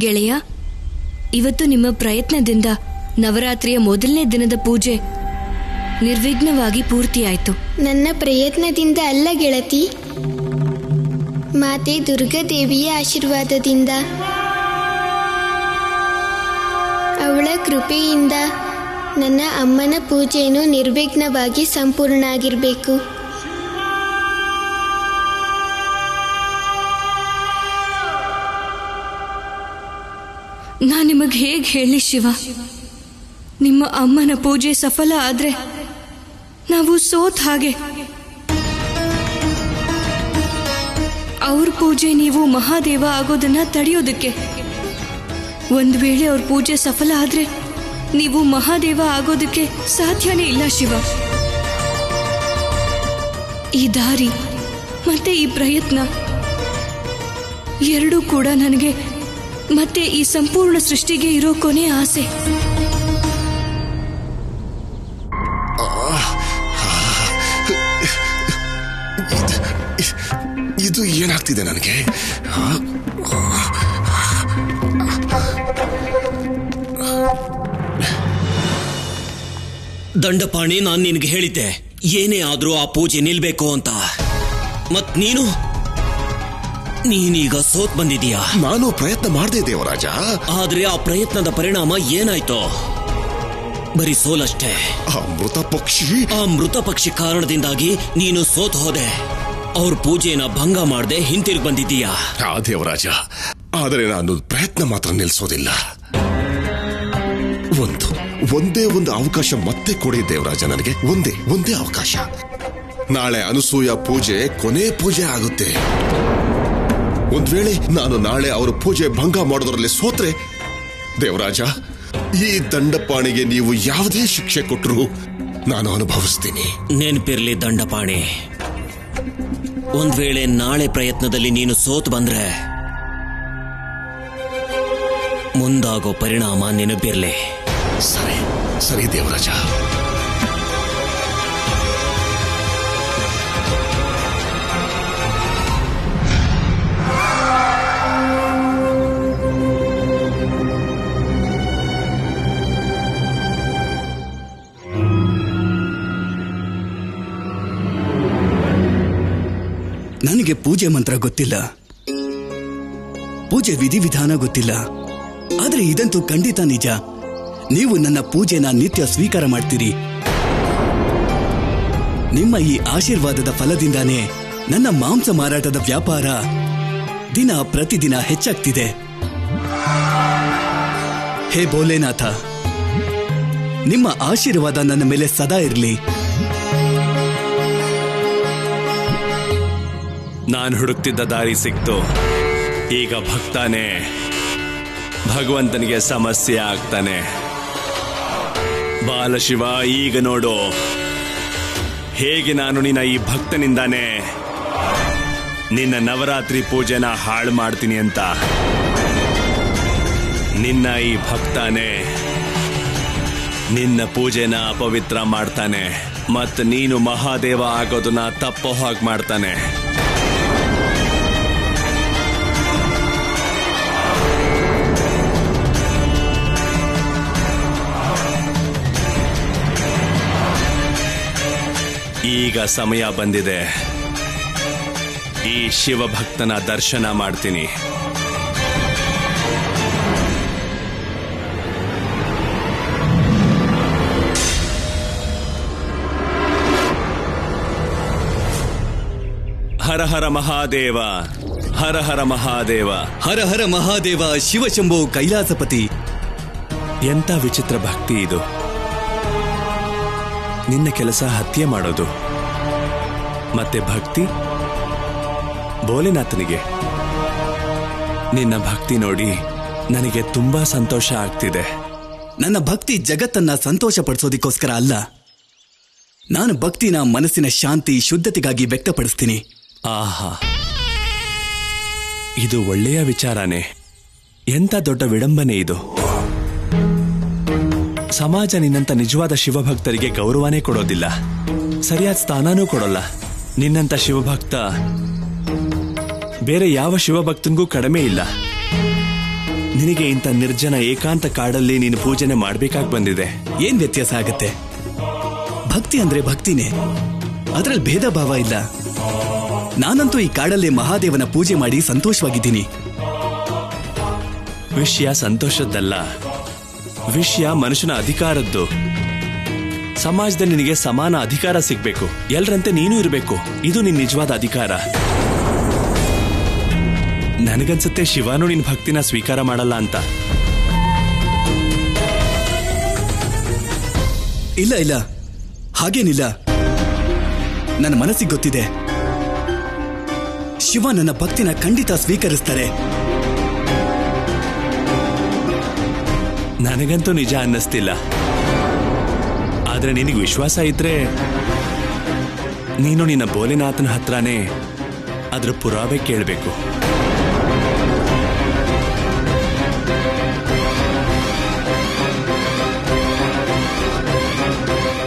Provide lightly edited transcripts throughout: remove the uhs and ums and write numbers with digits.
ಗೆಳೆಯ, ಇವತ್ತು ನಿಮ್ಮ ಪ್ರಯತ್ನದಿಂದ ನವರಾತ್ರಿಯ ಮೊದಲನೇ ದಿನದ ಪೂಜೆ ನಿರ್ವಿಘ್ನವಾಗಿ ಪೂರ್ತಿಯಾಯಿತು. ನನ್ನ ಪ್ರಯತ್ನದಿಂದ ಅಲ್ಲ ಗೆಳತಿ, ಮಾತೆ ದುರ್ಗಾದೇವಿಯ ಆಶೀರ್ವಾದದಿಂದ, ಅವಳ ಕೃಪೆಯಿಂದ ನನ್ನ ಅಮ್ಮನ ಪೂಜೆಯನ್ನು ನಿರ್ವಿಘ್ನವಾಗಿ ಸಂಪೂರ್ಣ ಆಗಿರಬೇಕು. ನಾನು ನಿಮಗೆ ಹೇಗೆ ಹೇಳಿ ಶಿವ, ನಿಮ್ಮ ಅಮ್ಮನ ಪೂಜೆ ಸಫಲ ಆದ್ರೆ ನಾವು ಸೋತ್ ಹಾಗೆ. ಅವ್ರ ಪೂಜೆ ನೀವು ಮಹಾದೇವ ಆಗೋದನ್ನ ತಡೆಯೋದಕ್ಕೆ. ಒಂದು ವೇಳೆ ಅವ್ರ ಪೂಜೆ ಸಫಲ ಆದ್ರೆ ನೀವು ಮಹಾದೇವ ಆಗೋದಕ್ಕೆ ಸಾಧ್ಯನೇ ಇಲ್ಲ ಶಿವ. ಈ ದಾರಿ ಮತ್ತೆ ಈ ಪ್ರಯತ್ನ ಎರಡೂ ಕೂಡ ನನಗೆ ಮತ್ತೆ ಈ ಸಂಪೂರ್ಣ ಸೃಷ್ಟಿಗೆ ಇರೋ ಕೊನೆ ಆಸೆ. ಇದು ಏನಾಗ್ತಿದೆ ನನಗೆ? ದಂಡಪಾಣಿ, ನಾನು ನಿನಗೆ ಹೇಳಿದ್ದೆ ಏನೇ ಆದ್ರೂ ಆ ಪೂಜೆ ನಿಲ್ಬೇಕು ಅಂತ. ಮತ್ ನೀನೀಗ ಸೋತ್ ಬಂದಿದೀಯಾ. ನಾನು ಪ್ರಯತ್ನ ಮಾಡ್ದೆ ದೇವರಾಜ, ಆದ್ರೆ ಆ ಪ್ರಯತ್ನದ ಪರಿಣಾಮ ಏನಾಯ್ತು? ಬರೀ ಸೋಲಷ್ಟೇ. ಆ ಮೃತ ಪಕ್ಷಿ ಕಾರಣದಿಂದಾಗಿ ನೀನು ಸೋತ್ ಹೋದೆ. ಅವ್ರ ಪೂಜೆನ ಭಂಗ ಮಾಡದೆ ಹಿಂತಿರುಗಿ ಬಂದಿದ್ದೀಯಾ. ದೇವರಾಜ, ಆದರೆ ನಾನು ಪ್ರಯತ್ನ ಮಾತ್ರ ನಿಲ್ಲಿಸೋದಿಲ್ಲ. ಒಂದೇ ಒಂದು ಅವಕಾಶ ಮತ್ತೆ ಕೊಡಿ ದೇವರಾಜ, ನನಗೆ ಒಂದೇ ಅವಕಾಶ. ನಾಳೆ ಅನಸೂಯ ಪೂಜೆ ಕೊನೆ ಪೂಜೆ ಆಗುತ್ತೆ. ಒಂದ್ ವೇಳೆ ನಾನು ನಾಳೆ ಅವರ ಪೂಜೆ ಭಂಗ ಮಾಡೋದ್ರಲ್ಲಿ ಸೋತ್ರೆ ದೇವರಾಜ, ಈ ದಂಡಪಾಣಿಗೆ ನೀವು ಯಾವುದೇ ಶಿಕ್ಷೆ ಕೊಟ್ಟರು ನಾನು ಅನುಭವಿಸ್ತೀನಿ. ನೆನಪಿರ್ಲಿ ದಂಡಪಾಣಿ, ಒಂದ್ ವೇಳೆ ನಾಳೆ ಪ್ರಯತ್ನದಲ್ಲಿ ನೀನು ಸೋತ್ ಬಂದ್ರೆ ಮುಂದಾಗೋ ಪರಿಣಾಮ ನೆನಪಿರ್ಲಿ. ಸರಿ ದೇವರಾಜ. ನನಗೆ ಪೂಜೆ ಮಂತ್ರ ಗೊತ್ತಿಲ್ಲ, ಪೂಜೆ ವಿಧಿವಿಧಾನ ಗೊತ್ತಿಲ್ಲ. ಆದ್ರೆ ಇದಂತೂ ಖಂಡಿತ ನಿಜ. ನೀವು ನನ್ನ ಪೂಜೆನ ನಿತ್ಯ ಸ್ವೀಕಾರ ಮಾಡ್ತೀರಿ. ನಿಮ್ಮ ಈ ಆಶೀರ್ವಾದದ ಫಲದಿಂದಾನೇ ನನ್ನ ಮಾಂಸ ಮಾರಾಟದ ವ್ಯಾಪಾರ ಪ್ರತಿದಿನ ಹೆಚ್ಚಾಗ್ತಿದೆ. ಹೇ ಭೋಲೆನಾಥ, ನಿಮ್ಮ ಆಶೀರ್ವಾದ ನನ್ನ ಮೇಲೆ ಸದಾ ಇರಲಿ. ನಾನು ಹುಡುಕ್ತಿದ್ದ ದಾರಿ ಸಿಕ್ತು. ಈಗ ಭಕ್ತಾನೆ ಭಗವಂತನಿಗೆ ಸಮಸ್ಯೆ ಆಗ್ತಾನೆ. ಬಾಲಶಿವ, ಈಗ ನೋಡು ಹೇಗೆ ನಾನು ನಿನ್ನ ಈ ಭಕ್ತನಿಂದಾನೆ ನಿನ್ನ ನವರಾತ್ರಿ ಪೂಜೆನ ಹಾಳು ಮಾಡ್ತೀನಿ ಅಂತ. ನಿನ್ನ ಈ ಭಕ್ತಾನೆ ನಿನ್ನ ಪೂಜೆನ ಅಪವಿತ್ರ ಮಾಡ್ತಾನೆ, ಮತ್ತು ನೀನು ಮಹಾದೇವ ಆಗೋದನ್ನ ತಪ್ಪೋ ಹಾಗೆ ಮಾಡ್ತಾನೆ. ಈಗ ಸಮಯ ಬಂದಿದೆ. ಈ ಶಿವಭಕ್ತನ ದರ್ಶನ ಮಾಡ್ತೀನಿ. ಹರ ಹರ ಮಹಾದೇವ, ಹರ ಹರ ಮಹಾದೇವ, ಹರ ಹರ ಮಹಾದೇವ, ಶಿವಶಂಭೋ ಕೈಲಾಸಪತಿ. ಎಂತ ವಿಚಿತ್ರ ಭಕ್ತಿ ಇದು. ನಿನ್ನ ಕೆಲಸ ಹತ್ಯೆ ಮಾಡೋದು, ಮತ್ತೆ ಭಕ್ತಿ ಭೋಲೆನಾಥನಿಗೆ. ನಿನ್ನ ಭಕ್ತಿ ನೋಡಿ ನನಗೆ ತುಂಬಾ ಸಂತೋಷ ಆಗ್ತಿದೆ. ನನ್ನ ಭಕ್ತಿ ಜಗತ್ತನ್ನ ಸಂತೋಷ ಪಡಿಸೋದಿಕ್ಕೋಸ್ಕರ ಅಲ್ಲ, ನಾನು ಭಕ್ತಿನ ಮನಸ್ಸಿನ ಶಾಂತಿ ಶುದ್ಧತೆಗಾಗಿ ವ್ಯಕ್ತಪಡಿಸ್ತೀನಿ. ಆಹಾ, ಇದು ಒಳ್ಳೆಯ ವಿಚಾರನೇ. ಎಂತ ದೊಡ್ಡ ವಿಡಂಬನೆ ಇದು. ಸಮಾಜ ನಿನ್ನಂತ ನಿಜವಾದ ಶಿವಭಕ್ತರಿಗೆ ಗೌರವನೇ ಕೊಡೋದಿಲ್ಲ, ಸರಿಯಾದ ಸ್ಥಾನನೂ ಕೊಡೋಲ್ಲ. ನಿನ್ನಂತ ಶಿವಭಕ್ತ ಬೇರೆ ಯಾವ ಶಿವಭಕ್ತನಿಗೂ ಕಡಿಮೆ ಇಲ್ಲ. ನಿನಗೆ ಇಂಥ ನಿರ್ಜನ ಏಕಾಂತ ಕಾಡಲ್ಲಿ ನೀನು ಪೂಜೆನೆ ಮಾಡ್ಬೇಕಾಗಿ ಬಂದಿದೆ. ಏನ್ ವ್ಯತ್ಯಾಸ ಆಗತ್ತೆ? ಭಕ್ತಿ ಅಂದ್ರೆ ಭಕ್ತಿನೇ, ಅದ್ರಲ್ಲಿ ಭೇದ ಭಾವ ಇಲ್ಲ. ನಾನಂತೂ ಈ ಕಾಡಲ್ಲಿ ಮಹಾದೇವನ ಪೂಜೆ ಮಾಡಿ ಸಂತೋಷವಾಗಿದ್ದೀನಿ. ವಿಷಯ ಸಂತೋಷದ್ದಲ್ಲ, ವಿಷಯ ಮನುಷ್ಯನ ಅಧಿಕಾರದ್ದು. ಸಮಾಜದಲ್ಲಿ ನಿನಗೆ ಸಮಾನ ಅಧಿಕಾರ ಸಿಗ್ಬೇಕು, ಎಲ್ಲರಂತೆ ನೀನು ಇರಬೇಕು. ಇದು ನಿನ್ ನಿಜವಾದ ಅಧಿಕಾರ. ನನಗನ್ಸುತ್ತೆ ಶಿವನು ನಿನ್ ಭಕ್ತಿನ ಸ್ವೀಕಾರ ಮಾಡಲ್ಲ ಅಂತ. ಇಲ್ಲ ಇಲ್ಲ, ಹಾಗೇನಿಲ್ಲ. ನನ್ನ ಮನಸ್ಸಿಗೆ ಗೊತ್ತಿದೆ, ಶಿವ ನನ್ನ ಭಕ್ತಿನ ಖಂಡಿತ ಸ್ವೀಕರಿಸ್ತಾರೆ. ನನಗಂತೂ ನಿಜ ಅನ್ನಿಸ್ತಿಲ್ಲ. ಆದ್ರೆ ನಿನಗೆ ವಿಶ್ವಾಸ ಇದ್ರೆ ನೀನು ನಿನ್ನ ಭೋಲೆನಾಥನ ಹತ್ರನೇ ಅದ್ರ ಪುರಾವೆ ಕೇಳಬೇಕು.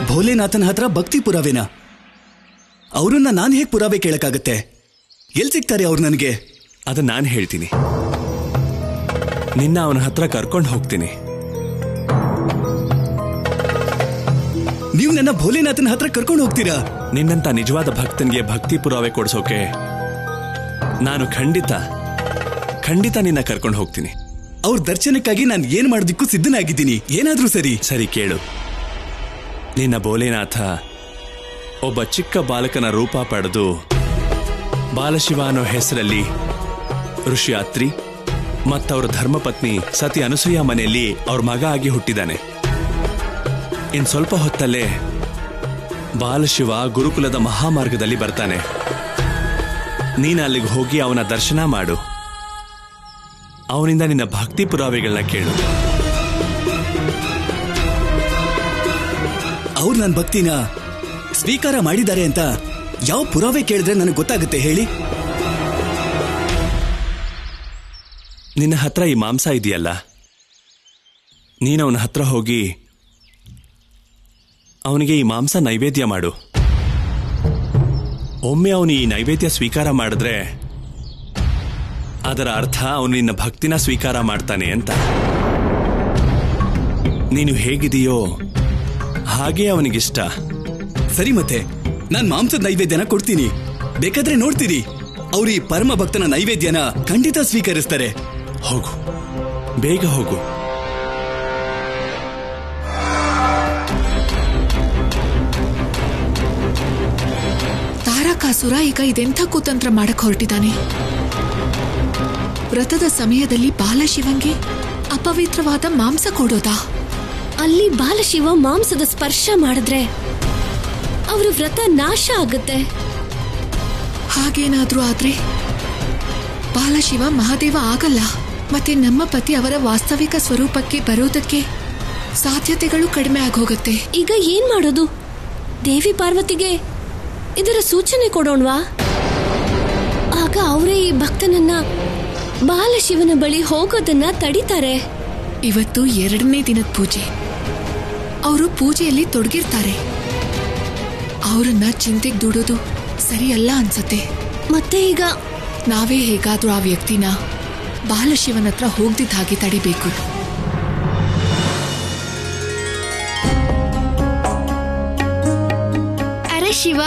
ಭೋಲೆನಾಥನ ಹತ್ರ ಭಕ್ತಿ ಪುರಾವೆನಾ? ಅವ್ರನ್ನ ನಾನು ಹೇಗೆ ಪುರಾವೆ ಕೇಳಕ್ಕಾಗತ್ತೆ? ಎಲ್ಲಿ ಸಿಗ್ತಾರೆ ಅವ್ರು ನನಗೆ? ಅದನ್ನ ನಾನು ಹೇಳ್ತೀನಿ. ನಿನ್ನ ಅವನ ಹತ್ರ ಕರ್ಕೊಂಡು ಹೋಗ್ತೀನಿ. ನೀವು ನನ್ನ ಭೋಲೆನಾಥನ ಹತ್ರ ಕರ್ಕೊಂಡು ಹೋಗ್ತೀರಾ? ನಿನ್ನಂತ ನಿಜವಾದ ಭಕ್ತನಿಗೆ ಭಕ್ತಿ ಪುರಾವೆ ಕೊಡಿಸೋಕೆ ನಾನು ಖಂಡಿತ ನಿನ್ನ ಕರ್ಕೊಂಡು ಹೋಗ್ತೀನಿ. ಅವ್ರ ದರ್ಶನಕ್ಕಾಗಿ ನಾನು ಏನ್ ಮಾಡೋದಿಕ್ಕೂ ಸಿದ್ಧನಾಗಿದ್ದೀನಿ. ಏನಾದ್ರೂ ಸರಿ. ಸರಿ ಕೇಳು. ನಿನ್ನ ಭೋಲೆನಾಥ ಒಬ್ಬ ಚಿಕ್ಕ ಬಾಲಕನ ರೂಪ ಪಡೆದು ಬಾಲಶಿವ ಅನ್ನೋ ಹೆಸರಲ್ಲಿ ಋಷಿ ಅತ್ರಿ ಮತ್ತವ್ರ ಧರ್ಮಪತ್ನಿ ಸತಿ ಅನಸೂಯ ಮನೆಯಲ್ಲಿ ಅವ್ರ ಮಗ ಆಗಿ ಹುಟ್ಟಿದಾನೆ. ಇನ್ ಸ್ವಲ್ಪ ಹೊತ್ತಲ್ಲೇ ಬಾಲಶಿವ ಗುರುಕುಲದ ಮಹಾಮಾರ್ಗದಲ್ಲಿ ಬರ್ತಾನೆ. ನೀನು ಅಲ್ಲಿಗೆ ಹೋಗಿ ಅವನ ದರ್ಶನ ಮಾಡು. ಅವನಿಂದ ನಿನ್ನ ಭಕ್ತಿ ಪುರಾವೆಗಳನ್ನ ಕೇಳು. ಅವ್ರು ನನ್ನ ಭಕ್ತಿನ ಸ್ವೀಕಾರ ಮಾಡಿದ್ದಾರೆ ಅಂತ ಯಾವ ಪುರಾವೆ ಕೇಳಿದ್ರೆ ನನಗೆ ಗೊತ್ತಾಗುತ್ತೆ ಹೇಳಿ? ನಿನ್ನ ಹತ್ರ ಈ ಮಾಂಸ ಇದೆಯಲ್ಲ, ನೀನು ಅವನ ಹತ್ರ ಹೋಗಿ ಅವನಿಗೆ ಈ ಮಾಂಸ ನೈವೇದ್ಯ ಮಾಡು. ಒಮ್ಮೆ ಅವನು ಈ ನೈವೇದ್ಯ ಸ್ವೀಕಾರ ಮಾಡಿದ್ರೆ ಅದರ ಅರ್ಥ ಅವನು ನಿನ್ನ ಭಕ್ತಿನ ಸ್ವೀಕಾರ ಮಾಡ್ತಾನೆ ಅಂತ. ನೀನು ಹೇಗಿದೆಯೋ ಹಾಗೆ ಅವನಿಗಿಷ್ಟ. ಸರಿ, ಮತ್ತೆ ನಾನು ಮಾಂಸದ ನೈವೇದ್ಯನ ಕೊಡ್ತೀನಿ. ಬೇಕಾದ್ರೆ ನೋಡ್ತೀರಿ, ಅವ್ರು ಈ ಪರಮ ಭಕ್ತನ ನೈವೇದ್ಯನ ಖಂಡಿತ ಸ್ವೀಕರಿಸ್ತಾರೆ. ಹೋಗು, ಬೇಗ ಹೋಗು. ತಾರಕಾಸುರ ಈಗ ಇದೆಂಥ ಕುತಂತ್ರ ಮಾಡಕ್ ಹೊರಟಿದ್ದಾನೆ. ವ್ರತದ ಸಮಯದಲ್ಲಿ ಬಾಲಶಿವಂಗೆ ಅಪವಿತ್ರವಾದ ಮಾಂಸ ಕೊಡೋದಾ? ಅಲ್ಲಿ ಬಾಲಶಿವ ಮಾಂಸದ ಸ್ಪರ್ಶ ಮಾಡಿದ್ರೆ ಅವ್ರ ವ್ರತ ನಾಶ ಆಗುತ್ತೆ. ಹಾಗೇನಾದ್ರೂ ಆದ್ರೆ ಬಾಲಶಿವ ಮಹಾದೇವ ಆಗಲ್ಲ. ಮತ್ತೆ ನಮ್ಮ ಪತಿ ಅವರ ವಾಸ್ತವಿಕ ಸ್ವರೂಪಕ್ಕೆ ಬರೋದಕ್ಕೆ ಸಾಧ್ಯತೆಗಳು ಕಡಿಮೆ ಆಗೋಗುತ್ತೆ. ಈಗ ಏನ್ ಮಾಡೋದು? ದೇವಿ ಪಾರ್ವತಿಗೆ ಇದರ ಸೂಚನೆ ಕೊಡೋಣವಾ? ಆಗ ಅವರೇ ಈ ಭಕ್ತನನ್ನ ಬಾಲಶಿವನ ಬಳಿ ಹೋಗೋದನ್ನ ತಡಿತಾರೆ. ಇವತ್ತು 2ನೇ ದಿನದ ಪೂಜೆ. ಅವರು ಪೂಜೆಯಲ್ಲಿ ತೊಡಗಿರ್ತಾರೆ. ಅವರನ್ನ ಚಿಂತೆಗೆ ದುಡೋದು ಸರಿಯಲ್ಲ ಅನ್ಸತ್ತೆ. ಮತ್ತೆ ಈಗ ನಾವೇ ಹೇಗಾದ್ರೂ ಆ ವ್ಯಕ್ತಿನ ಬಾಲಶಿವನ ಹತ್ರ ಹೋಗ್ದಿದ್ದ ಹಾಗೆ ತಡಿಬೇಕು. ಅರೆ ಶಿವ,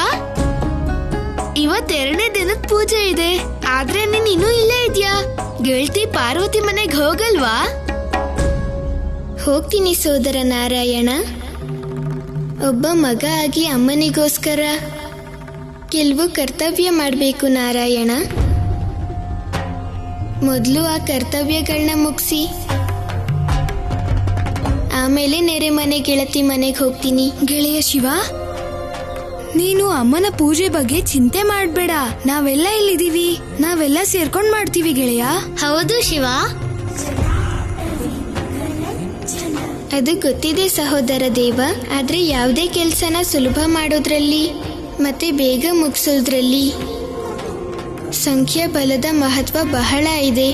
ಇವತ್ 2ನೇ ದಿನದ ಪೂಜೆ ಇದೆ, ಆದ್ರೆ ನೀನ್ ಇನ್ನೂ ಇಲ್ಲೇ ಇದ್ಯಾ? ಗೆಳತಿ ಪಾರ್ವತಿ ಮನೆಗೆ ಹೋಗಲ್ವಾ? ಹೋಗ್ತೀನಿ ಸೋದರ ನಾರಾಯಣ. ಒಬ್ಬ ಮಗ ಆಗಿ ಅಮ್ಮನಿಗೋಸ್ಕರ ಕೆಲವು ಕರ್ತವ್ಯ ಮಾಡಬೇಕು ನಾರಾಯಣ. ಮೊದಲು ಆ ಕರ್ತವ್ಯಗಳನ್ನ ಮುಗಿಸಿ ಆಮೇಲೆ ನೆರೆ ಮನೆ ಗೆಳತಿ ಮನೆಗೆ ಹೋಗ್ತೀನಿ. ಗೆಳೆಯ ಶಿವ, ನೀನು ಅಮ್ಮನ ಪೂಜೆ ಬಗ್ಗೆ ಚಿಂತೆ ಮಾಡ್ಬೇಡ. ನಾವೆಲ್ಲ ಇಲ್ಲಿದ್ದೀವಿ, ನಾವೆಲ್ಲ ಸೇರ್ಕೊಂಡ್ ಮಾಡ್ತೀವಿ ಗೆಳೆಯ. ಹೌದು ಶಿವ, ಅದು ಗೊತ್ತಿದೆ ಸಹೋದರ ದೇವ. ಆದ್ರೆ ಯಾವುದೇ ಕೆಲಸನ ಸುಲಭ ಮಾಡೋದ್ರಲ್ಲಿ ಮತ್ತೆ ಬೇಗ ಮುಗಿಸೋದ್ರಲ್ಲಿ ಸಂಖ್ಯಾಬಲದ ಮಹತ್ವ ಬಹಳ ಇದೆ.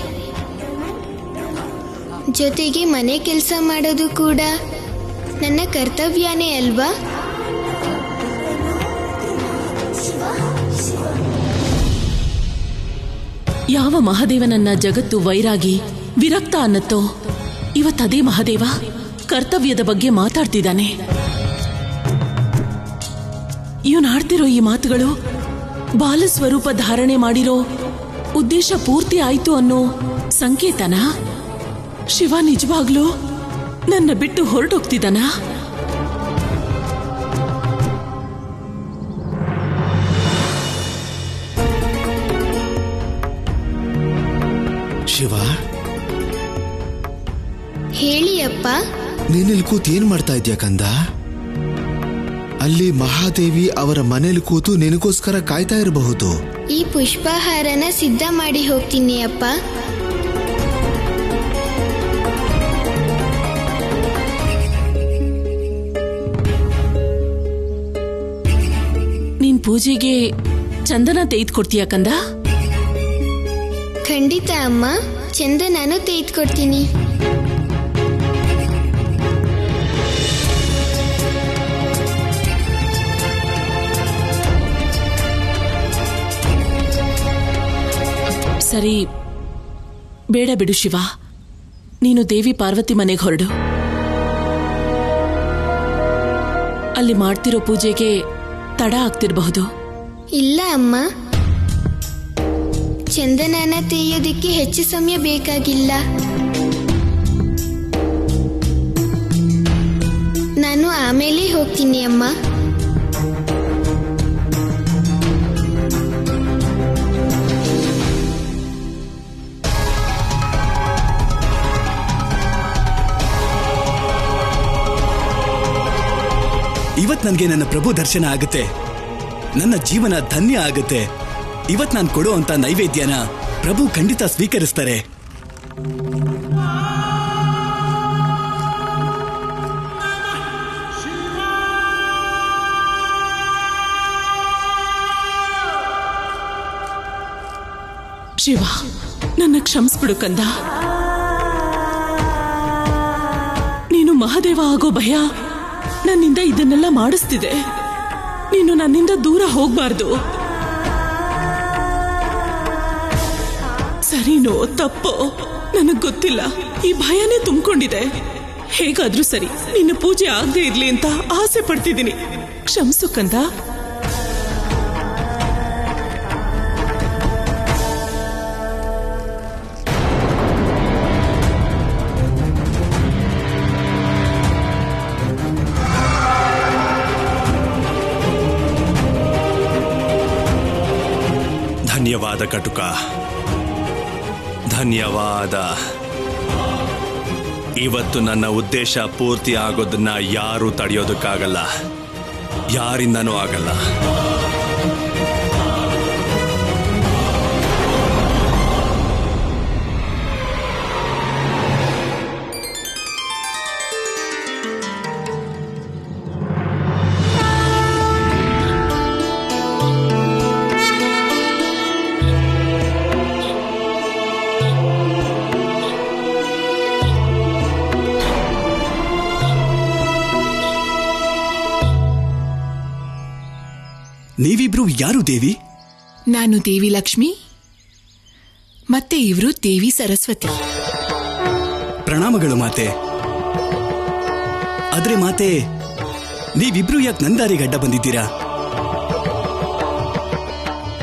ಜೊತೆಗೆ ಮನೆ ಕೆಲಸ ಮಾಡೋದು ಕೂಡ ನನ್ನ ಕರ್ತವ್ಯನೇ ಅಲ್ವಾ? ಯಾವ ಮಹಾದೇವನನ್ನ ಜಗತ್ತು ವೈರಾಗಿ ವಿರಕ್ತ ಅನ್ನತ್ತೋ ಇವತ್ತದೇ ಮಹಾದೇವ ಕರ್ತವ್ಯದ ಬಗ್ಗೆ ಮಾತಾಡ್ತಿದ್ದಾನೆ. ಇವನು ಆಡ್ತಿರೋ ಈ ಮಾತುಗಳು ಬಾಲಸ್ವರೂಪ ಧಾರಣೆ ಮಾಡಿರೋ ಉದ್ದೇಶ ಪೂರ್ತಿ ಆಯ್ತು ಅನ್ನೋ ಸಂಕೇತನಾ? ಶಿವ ನಿಜವಾಗ್ಲೂ ನನ್ನ ಬಿಟ್ಟು ಹೊರಟೋಗ್ತಿದ್ದಾನಾ? ಶಿವ, ಹೇಳಿ ಅಪ್ಪ. ನೀನಿಲ್ಲಿ ಕೂತು ಏನ್ ಮಾಡ್ತಾ ಇದ್ಯಾ ಕಂದ? ಅಲ್ಲಿ ಮಹಾದೇವಿ ಅವರ ಮನೇಲಿ ಕೂತು ನಿನಗೋಸ್ಕರ ಕಾಯ್ತಾ ಇರಬಹುದು. ಈ ಪುಷ್ಪಹಾರನ ಸಿದ್ಧ ಮಾಡಿ ಹೋಗ್ತೀನಿ ಅಪ್ಪ. ನೀನ್ ಪೂಜೆಗೆ ಚಂದನ ತೆಗೆದುಕೊಡ್ತೀಯ ಕಂದ? ಖಂಡಿತ ಅಮ್ಮ, ಚಂದನಾನು ತೆಗೆದುಕೊಡ್ತೀನಿ. ಸರಿ, ಬೇಡ ಬಿಡು ಶಿವ, ನೀನು ದೇವಿ ಪಾರ್ವತಿ ಮನೆಗೆ ಹೊರಡು. ಅಲ್ಲಿ ಮಾಡ್ತಿರೋ ಪೂಜೆಗೆ ತಡ ಆಗ್ತಿರಬಹುದು. ಇಲ್ಲ ಅಮ್ಮ, ಚಂದನನ ತೆಗೆಯೋದಕ್ಕೆ ಹೆಚ್ಚು ಸಮಯ ಬೇಕಾಗಿಲ್ಲ. ನಾನು ಆಮೇಲೆ ಹೋಗ್ತೀನಿ ಅಮ್ಮ. ಇವತ್ ನನ್ಗೆ ನನ್ನ ಪ್ರಭು ದರ್ಶನ ಆಗುತ್ತೆ, ನನ್ನ ಜೀವನ ಧನ್ಯ ಆಗುತ್ತೆ. ಇವತ್ ನಾನು ಕೊಡೋ ಅಂತ ನೈವೇದ್ಯನ ಪ್ರಭು ಖಂಡಿತ ಸ್ವೀಕರಿಸ್ತಾರೆ. ಶಿವ, ನನ್ನ ಕ್ಷಮಿಸ್ಬಿಡು ಕಂದ. ನೀನು ಮಹಾದೇವ ಆಗೋ ಭಯ ನನ್ನಿಂದ ಇದನ್ನೆಲ್ಲ ಮಾಡಿಸ್ತಿದೆ. ನೀನು ನನ್ನಿಂದ ದೂರ ಹೋಗ್ಬಾರ್ದು. ಸರಿನೋ ತಪ್ಪೋ ನನಗ್ ಗೊತ್ತಿಲ್ಲ, ಈ ಭಯನೇ ತುಂಬಿಕೊಂಡಿದೆ. ಹೇಗಾದ್ರೂ ಸರಿ, ನಿನ್ನ ಪೂಜೆ ಆಗದೆ ಇರ್ಲಿ ಅಂತ ಆಸೆ ಪಡ್ತಿದ್ದೀನಿ. ಕ್ಷಮಿಸು ಕಂದ. ಧನ್ಯವಾದ ಕಟುಕ, ಧನ್ಯವಾದ. ಇವತ್ತು ನನ್ನ ಉದ್ದೇಶ ಪೂರ್ತಿ ಆಗೋದನ್ನ ಯಾರೂ ತಡೆಯೋದಕ್ಕಾಗಲ್ಲ, ಯಾರಿಂದನೂ ಆಗಲ್ಲ. ನೀವಿಬ್ರು ಯಾರು ದೇವಿ? ನಾನು ದೇವಿ ಲಕ್ಷ್ಮಿ, ಮತ್ತೆ ಇವರು ದೇವಿ ಸರಸ್ವತಿ. ಪ್ರಣಾಮಗಳು ಮಾತೆ. ಆದ್ರೆ ಮಾತೆ, ನೀವಿಬ್ರು ಯಾಕೆ ನಂದಾರಿಗೆ ಅಡ್ಡ ಬಂದಿದ್ದೀರಾ?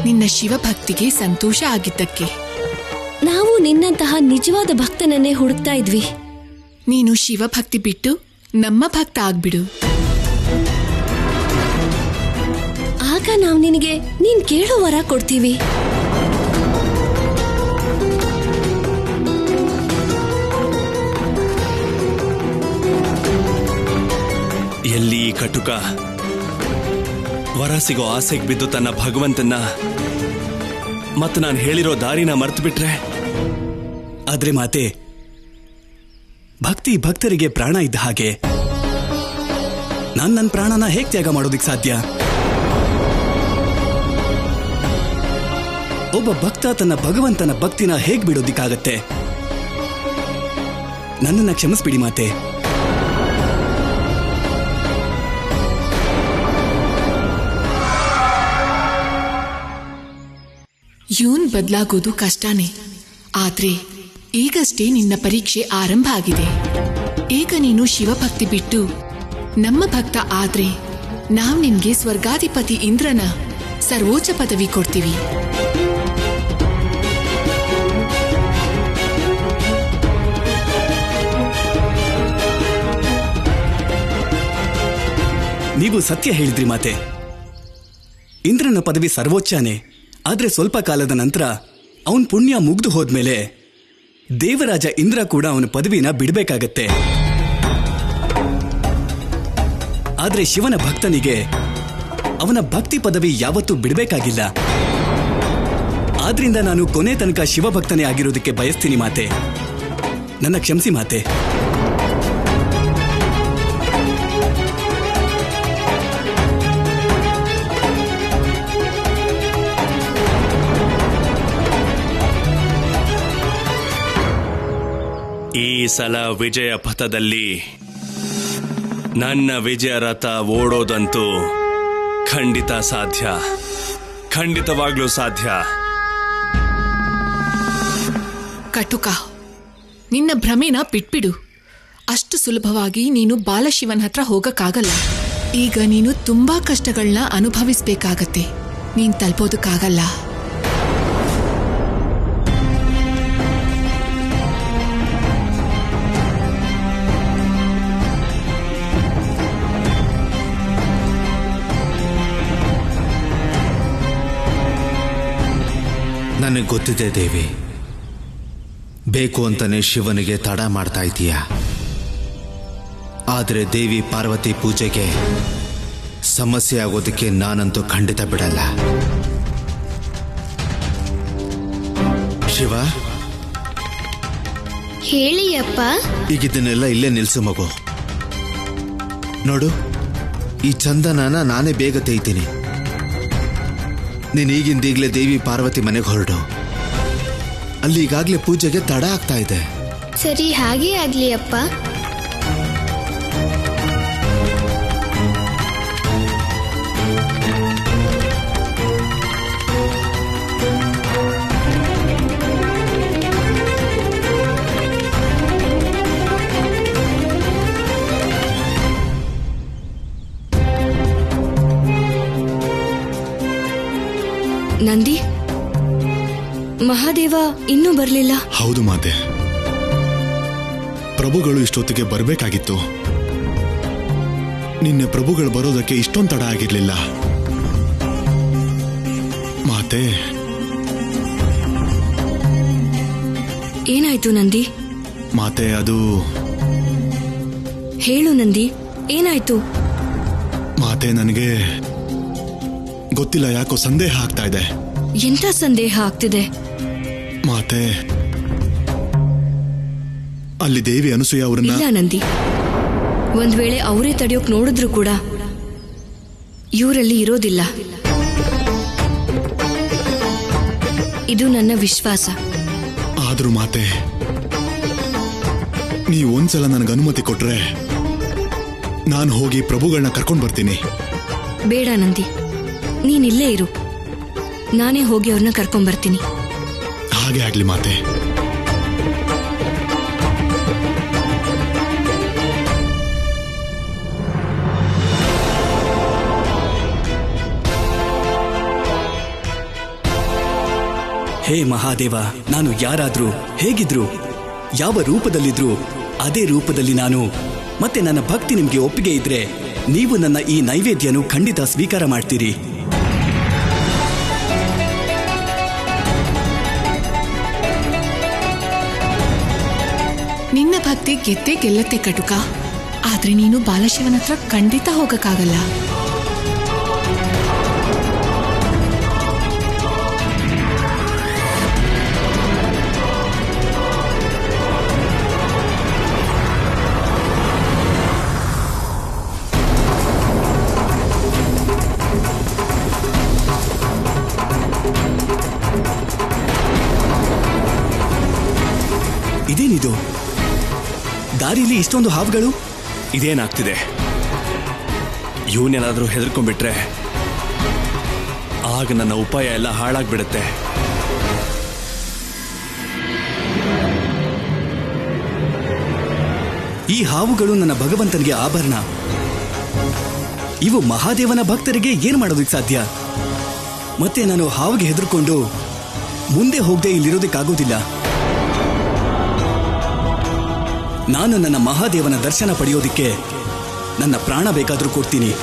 ನಿನ್ನ ಶಿವಭಕ್ತಿಗೆ ಸಂತೋಷ ಆಗಿದ್ದಕ್ಕೆ. ನಾವು ನಿನ್ನಂತಹ ನಿಜವಾದ ಭಕ್ತನನ್ನೇ ಹುಡುಕ್ತಾ ಇದ್ವಿ. ನೀನು ಶಿವಭಕ್ತಿ ಬಿಟ್ಟು ನಮ್ಮ ಭಕ್ತ ಆಗ್ಬಿಡು. ಆಗ ನಾವು ನಿನಗೆ ನೀನ್ ಕೇಳೋ ವರ ಕೊಡ್ತೀವಿ. ಎಲ್ಲಿ ಈ ಕಟುಕ ವರ ಸಿಗೋ ಆಸೆಗೆ ಬಿದ್ದು ತನ್ನ ಭಗವಂತನ ಮತ್ತು ನಾನು ಹೇಳಿರೋ ದಾರಿನ ಮರ್ತು ಬಿಟ್ರೆ? ಆದ್ರೆ ಮಾತೆ, ಭಕ್ತಿ ಭಕ್ತರಿಗೆ ಪ್ರಾಣ ಇದ್ದ ಹಾಗೆ. ನನ್ನ ಪ್ರಾಣನ ಹೇಗ್ ತ್ಯಾಗ ಮಾಡೋದಿಕ್ ಸಾಧ್ಯ? ಒಬ್ಬ ಭಕ್ತ ತನ್ನ ಭಗವಂತನ ಭಕ್ತಿನ ಹೇಗ್ ಬಿಡೋದಿಕ್ಕಾಗತ್ತೆ? ನನ್ನನ್ನ ಕ್ಷಮಿಸ್ಬಿಡಿ ಮಾತೆ. ಇವನ್ ಬದಲಾಗೋದು ಕಷ್ಟನೇ, ಆದ್ರೆ ಈಗಷ್ಟೇ ನಿನ್ನ ಪರೀಕ್ಷೆ ಆರಂಭ ಆಗಿದೆ. ಈಗ ನೀನು ಶಿವಭಕ್ತಿ ಬಿಟ್ಟು ನಮ್ಮ ಭಕ್ತ ಆದ್ರೆ ನಾವ್ ನಿನ್ಗೆ ಸ್ವರ್ಗಾಧಿಪತಿ ಇಂದ್ರನ ಸರ್ವೋಚ್ಚ ಪದವಿ ಕೊಡ್ತೀವಿ. ನೀವು ಸತ್ಯ ಹೇಳಿದ್ರಿ ಮಾತೆ. ಇಂದ್ರನ ಪದವಿ ಸರ್ವೋಚ್ಚನೇ. ಆದ್ರೆ ಸ್ವಲ್ಪ ಕಾಲದ ನಂತರ ಅವನ್ ಪುಣ್ಯ ಮುಗ್ದು ಹೋದ್ಮೇಲೆ ದೇವರಾಜ ಇಂದ್ರ ಕೂಡ ಅವನ ಪದವಿನ ಬಿಡಬೇಕಾಗತ್ತೆ. ಆದ್ರೆ ಶಿವನ ಭಕ್ತನಿಗೆ ಅವನ ಭಕ್ತಿ ಪದವಿ ಯಾವತ್ತೂ ಬಿಡಬೇಕಾಗಿಲ್ಲ. ಆದ್ರಿಂದ ನಾನು ಕೊನೆ ತನಕ ಶಿವಭಕ್ತನೇ ಆಗಿರೋದಕ್ಕೆ ಬಯಸ್ತೀನಿ ಮಾತೆ. ನನ್ನ ಕ್ಷಮಿಸಿ ಮಾತೆ. ಈ ಸಲ ವಿಜಯ ಪಥದಲ್ಲಿ ನನ್ನ ವಿಜಯ ರಥ ಓಡೋದಂತೂ ಖಂಡಿತ ಸಾಧ್ಯ, ಖಂಡಿತವಾಗ್ಲೂ ಸಾಧ್ಯ. ಕಟುಕ, ನಿನ್ನ ಭ್ರಮೆನ ಬಿಟ್ಬಿಡು. ಅಷ್ಟು ಸುಲಭವಾಗಿ ನೀನು ಬಾಲಶಿವನ್ ಹತ್ರ ಹೋಗಕ್ಕಾಗಲ್ಲ. ಈಗ ನೀನು ತುಂಬಾ ಕಷ್ಟಗಳನ್ನ ಅನುಭವಿಸ್ಬೇಕಾಗತ್ತೆ. ನೀನ್ ತಲುಪೋದಕ್ಕಾಗಲ್ಲ. ನನಗೆ ಗೊತ್ತಿದೆ ದೇವಿ, ಬೇಕು ಅಂತಾನೆ ಶಿವನಿಗೆ ತಡ ಮಾಡ್ತಾ ಇದೀಯ. ಆದರೆ ದೇವಿ ಪಾರ್ವತಿ ಪೂಜೆಗೆ ಸಮಸ್ಯೆ ಆಗೋದಕ್ಕೆ ನಾನಂತೂ ಖಂಡಿತ ಬಿಡಲ್ಲ. ಶಿವ, ಹೇಳಿಯಪ್ಪ. ಈಗ ಇದನ್ನೆಲ್ಲ ಇಲ್ಲೇ ನಿಲ್ಸು ಮಗು. ನೋಡು, ಈ ಚಂದನನ ನಾನೇ ಬೇಗ ತೆಯ್ತೀನಿ. ನೀನು ಈಗಿಂದೀಗಲೇ ದೇವಿ ಪಾರ್ವತಿ ಮನೆಗೆ ಹೊರಡು. ಅಲ್ಲಿ ಈಗಾಗಲೇ ಪೂಜೆಗೆ ತಡ ಆಗ್ತಾ ಇದೆ. ಸರಿ, ಹಾಗೇ ಆಗ್ಲಿ ಅಪ್ಪ. ನಂದಿ, ಮಹಾದೇವ ಇನ್ನೂ ಬರ್ಲಿಲ್ಲ. ಹೌದು ಮಾತೆ, ಪ್ರಭುಗಳು ಇಷ್ಟೊತ್ತಿಗೆ ಬರಬೇಕಾಗಿತ್ತು. ನಿನ್ನೆ ಪ್ರಭುಗಳು ಬರೋದಕ್ಕೆ ಇಷ್ಟೊಂದು ತಡ ಆಗಿರ್ಲಿಲ್ಲ ಮಾತೆ. ಏನಾಯ್ತು ನಂದಿ? ಮಾತೆ, ಅದು ಹೇಳು ನಂದಿ, ಏನಾಯ್ತು? ಮಾತೆ, ನನಗೆ ಗೊತ್ತಿಲ್ಲ, ಯಾಕೋ ಸಂದೇಹ ಆಗ್ತಾ ಇದೆ. ಎಂಥ ಸಂದೇಹ ಆಗ್ತಿದೆ? ಮಾತೆ, ಅಲ್ಲಿ ದೇವಿ ಅನಸೂಯ ಅವರನ್ನ... ಇಲ್ಲ ನಂದಿ, ಒಂದ್ ವೇಳೆ ಅವರೇ ತಡೆಯೋಕ್ ನೋಡಿದ್ರು ಕೂಡ ಇವರಲ್ಲಿ ಇರೋದಿಲ್ಲ. ಇದು ನನ್ನ ವಿಶ್ವಾಸ. ಆದ್ರೂ ಮಾತೆ, ನೀವು ಒಂದ್ಸಲ ನನಗೆ ಅನುಮತಿ ಕೊಟ್ರೆ ನಾನು ಹೋಗಿ ಪ್ರಭುಗಳನ್ನ ಕರ್ಕೊಂಡು ಬರ್ತೀನಿ. ಬೇಡ ನಂದಿ, ನೀನಿಲ್ಲೇ ಇರು. ನಾನೇ ಹೋಗಿ ಅವ್ರನ್ನ ಕರ್ಕೊಂಡ್ ಬರ್ತೀನಿ. ಹಾಗೆ ಆಗ್ಲಿ ಮಾತೆ. ಹೇ ಮಹಾದೇವ, ನಾನು ಯಾರಾದ್ರೂ, ಹೇಗಿದ್ರು, ಯಾವ ರೂಪದಲ್ಲಿದ್ರು ಅದೇ ರೂಪದಲ್ಲಿ ನಾನು ಮತ್ತೆ ನನ್ನ ಭಕ್ತಿ ನಿಮ್ಗೆ ಒಪ್ಪಿಗೆ ಇದ್ರೆ ನೀವು ನನ್ನ ಈ ನೈವೇದ್ಯನು ಖಂಡಿತ ಸ್ವೀಕಾರ ಮಾಡ್ತೀರಿ. ನಿನ್ನ ಭಕ್ತಿ ಗೆದ್ದೇ ಗೆಲ್ಲತ್ತೆ ಕಟುಕ. ಆದ್ರೆ ನೀನು ಬಾಲಶಿವನ ಹತ್ರ ಖಂಡಿತ ಹೋಗಕ್ಕಾಗಲ್ಲ. ಇದೇನಿದು? ದಾರಿಲಿ ಇಷ್ಟೊಂದು ಹಾವುಗಳು. ಇದೇನಾಗ್ತಿದೆ? ಇವನೇನಾದ್ರೂ ಹೆದರ್ಕೊಂಡ್ಬಿಟ್ರೆ ಆಗ ನನ್ನ ಉಪಾಯ ಎಲ್ಲ ಹಾಳಾಗ್ಬಿಡುತ್ತೆ. ಈ ಹಾವುಗಳು ನನ್ನ ಭಗವಂತನಿಗೆ ಆಭರಣ. ಇವು ಮಹಾದೇವನ ಭಕ್ತರಿಗೆ ಏನ್ ಮಾಡೋದಕ್ಕೆ ಸಾಧ್ಯ? ಮತ್ತೆ ನಾನು ಹಾವಿಗೆ ಹೆದರ್ಕೊಂಡು ಮುಂದೆ ಹೋಗದೆ ಇಲ್ಲಿರೋದಕ್ಕಾಗೋದಿಲ್ಲ. ನಾನು ನನ್ನ ಮಹಾದೇವನ ದರ್ಶನ ಪಡೆಯೋದಿಕ್ಕೆ ನನ್ನ ಪ್ರಾಣ ಬೇಕಾದ್ರೂ ಕೊಡ್ತೀನಿ.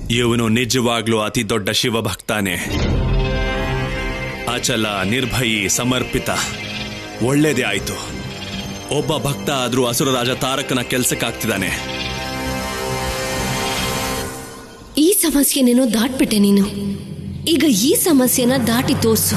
ಇವನು ನಿಜವಾಗ್ಲೂ ಅತಿ ದೊಡ್ಡ ಶಿವಭಕ್ತಾನೆ. ಅಚಲ, ನಿರ್ಭಯಿ, ಸಮರ್ಪಿತ. ಒಳ್ಳೇದೇ ಆಯ್ತು. ಒಬ್ಬ ಭಕ್ತ ಆದ್ರೂ ಅಸುರರಾಜ ತಾರಕನ ಕೆಲ್ಸಕ್ಕಾಗ್ತಿದ್ದಾನೆ. ಈ ಸಮಸ್ಯೆನೇನೋ ದಾಟ್ಬಿಟ್ಟೆ ನೀನು. ಈಗ ಈ ಸಮಸ್ಯೆನ ದಾಟಿ ತೋರ್ಸು.